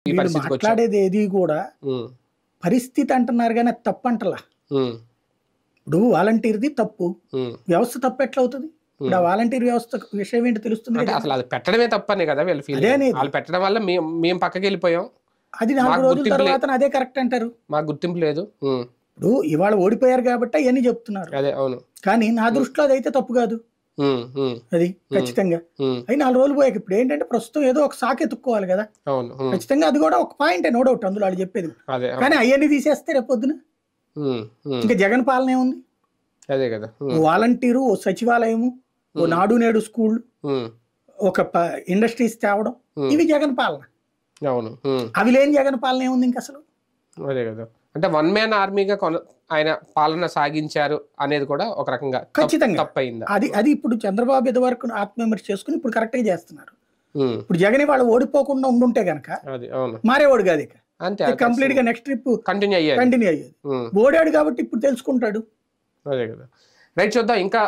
ఈ వీళ్ళు పరిస్థితికి వచ్చాం. మాట్లాడేది ఏది కూడా ఉమ్, పరిస్థితి అంటున్నారు కానీ అది తప్పు అంటలా. ఉమ్, ఇప్పుడు వాలంటీర్ది తప్పు, ఉమ్, వ్యవస్థ తప్పు ఎట్లా అవుతుంది? ఇప్పుడు ఆ వాలంటీర్ వ్యవస్థ విషయం ఏంటి తెలుస్తుంది అంటే కదా. అసలు అది పెట్టడమే తప్పనే కదా వీళ్ళు ఫీల్. అదే అనేది. వాళ్ళు పెట్టడం వల్ల మేము పక్కకి వెళ్ళిపోయాం, అది 4 మాకు రోజుల గుర్తింపు తర్వాత అదే కరెక్ట్ అంటారు. మాకు గుర్తింపు లేదు. ఇప్పుడు ఇవాళ ఓడిపోయారు కాబట్టి అవన్నీ చెప్తున్నారు, అదే అవును. కానీ నా దృష్టిలో అది అయితే తప్పు కాదు. ఉమ్, ఉమ్, అది ఖచ్చితంగా ఉమ్, అవి 4 రోజులు పోయాక ఇప్పుడు ఏంటంటే ప్రస్తుతం ఏదో ఒక సాకు ఎత్తుక్కోవాలి కదా. అవును. ఉమ్, ఖచ్చితంగా అది కూడా ఒక పాయింట్, నో డౌట్ అందులో వాళ్ళు చెప్పేది. అదే అవును. కానీ అవన్నీ తీసేస్తే రేపు పొద్దున ఉమ్, ఉమ్, ఇంకా జగన్ పాలన ఏముంది? అదే కదా. ఓ వాలంటీరు, ఓ సచివాలయము, ఓ నాడు నేడు స్కూల్, ఉమ్, ఒక ఇండస్ట్రీస్ తేవడం, ఇవి జగన్ పాలన. అవును. ఉమ్, అవి లేని జగన్ పాలన ఏముంది ఇంక అసలు? అదే కదా. అంటే వన్ మ్యాన్ ఆర్మీగా ఆయన పాలన సాగించారు అనేది కూడా ఒక రకంగా ఖచ్చితంగా తప్పయిందా? అది అది ఇప్పుడు చంద్రబాబు ఇదివరకు ఆత్మవిమర్శ చేసుకుని ఇప్పుడు కరెక్ట్గా చేస్తున్నారు. ఉమ్, ఇప్పుడు జగన్ వాళ్ళు ఓడిపోకుండా ఉండుంటే గనక అది అవును. మారేవాడు కాదు, ఇక అంతే కంప్లీట్ గా నెక్స్ట్ ట్రిప్ కంటిన్యూ అయ్యారు. కంటిన్యూ అయ్యేది. ఓడాడు కాబట్టి ఇప్పుడు తెలుసుకుంటాడు. అదే కదా. రైట్, చూద్దాం ఇంకా